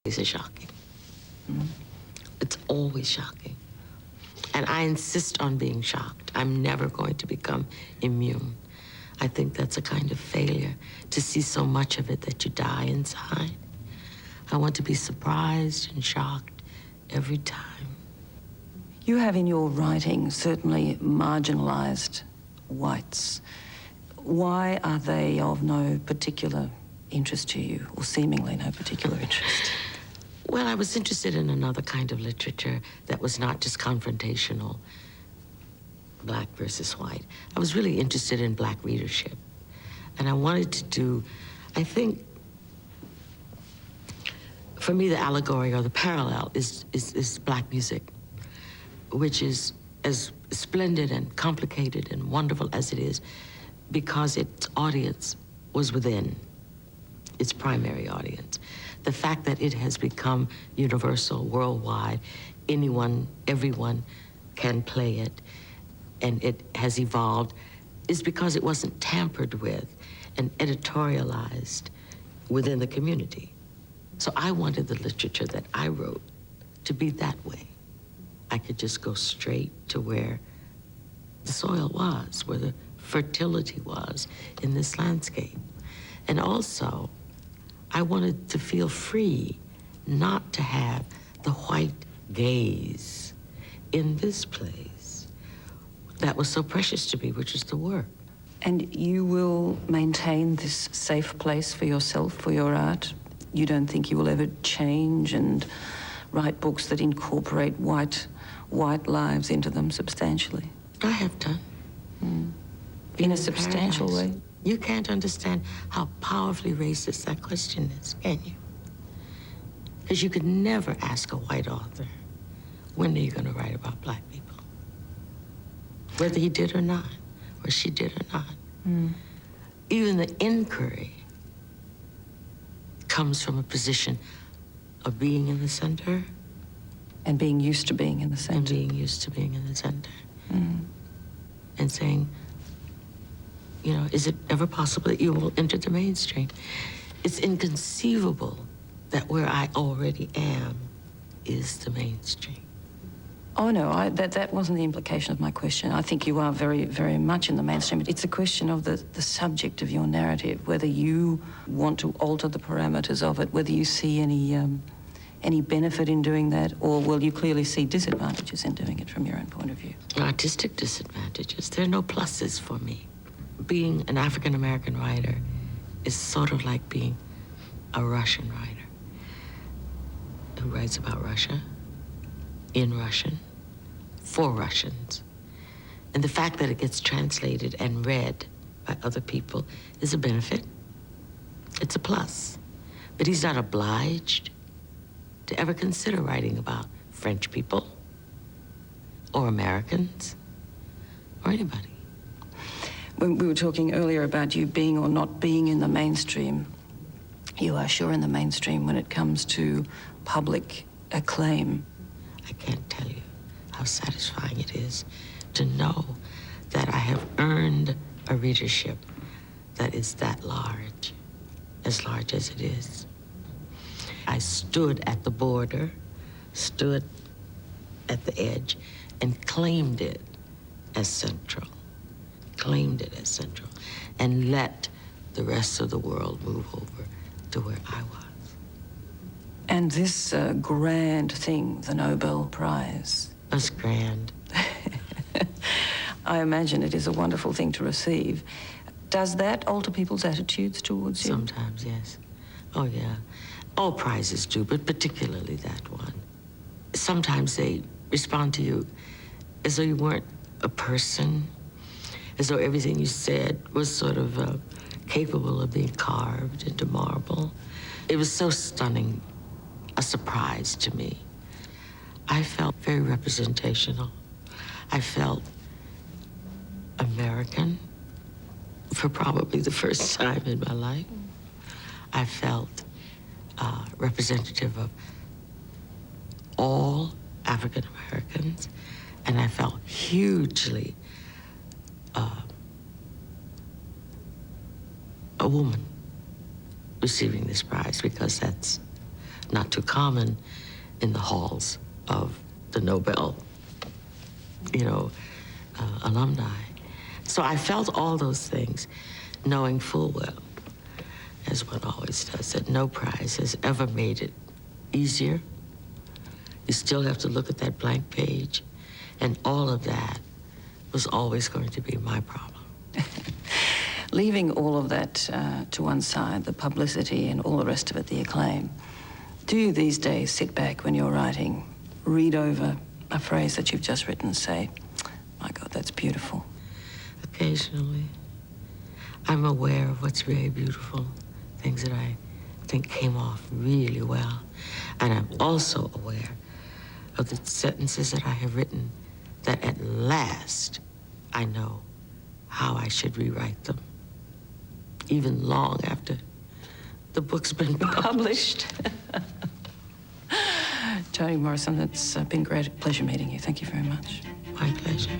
It's shocking. It's always shocking. And I insist on being shocked. I'm never going to become immune. I think that's a kind of failure, to see so much of it that you die inside. I want to be surprised and shocked every time. You have in your writing certainly marginalized whites. Why are they of no particular interest to you, or seemingly no particular interest? Well, I was interested in another kind of literature that was not just confrontational, black versus white. I was really interested in black readership. And I wanted to do, I think, for me, the allegory or the parallel is black music, which is as splendid and complicated and wonderful as it is because its audience was within its primary audience. The fact that it has become universal, worldwide, anyone, everyone can play it, and it has evolved, is because it wasn't tampered with and editorialized within the community. So I wanted the literature that I wrote to be that way. I could just go straight to where the soil was, where the fertility was in this landscape. And also, I wanted to feel free not to have the white gaze in this place that was so precious to me, which is the work. And you will maintain this safe place for yourself, for your art? You don't think you will ever change and write books that incorporate white lives into them substantially? I have done. In a substantial way? You can't understand how powerfully racist that question is, can you? Because you could never ask a white author, when are you going to write about black people? Whether he did or not, or she did or not. Even the inquiry comes from a position of being in the center. And being used to being in the center. And being used to being in the center. And saying, you know, is it ever possible that you will enter the mainstream? It's inconceivable that where I already am is the mainstream. Oh, no, that wasn't the implication of my question. I think you are very, very much in the mainstream. It's a question of the subject of your narrative, whether you want to alter the parameters of it, whether you see any benefit in doing that, or will you clearly see disadvantages in doing it from your own point of view? Artistic disadvantages. There are no pluses for me. Being an African-American writer is sort of like being a Russian writer who writes about Russia, in Russian, for Russians. And the fact that it gets translated and read by other people is a benefit. It's a plus. But he's not obliged to ever consider writing about French people or Americans or anybody. When we were talking earlier about you being or not being in the mainstream, you are sure in the mainstream when it comes to public acclaim. I can't tell you how satisfying it is to know that I have earned a readership that is that large, as large as it is. I stood at the border, stood at the edge, and claimed it as central. And let the rest of the world move over to where I was. And this grand thing, the Nobel Prize. That's grand. I imagine it is a wonderful thing to receive. Does that alter people's attitudes towards you? Sometimes, yes. Oh, yeah. All prizes do, but particularly that one. Sometimes they respond to you as though you weren't a person, as though everything you said was sort of capable of being carved into marble. It was so stunning, a surprise to me. I felt very representational. I felt American for probably the first time in my life. I felt representative of all African Americans, and I felt hugely a woman receiving this prize, because that's not too common in the halls of the Nobel, alumni. So I felt all those things, knowing full well, as one always does, that no prize has ever made it easier. You still have to look at that blank page, and all of that was always going to be my problem. Leaving all of that to one side, the publicity and all the rest of it, the acclaim, do you these days sit back when you're writing, read over a phrase that you've just written and say, my God, that's beautiful? Occasionally. I'm aware of what's really beautiful, things that I think came off really well. And I'm also aware of the sentences that I have written that at last I know how I should rewrite them, even long after the book's been published. Toni Morrison, it's been great pleasure meeting you. Thank you very much. My pleasure.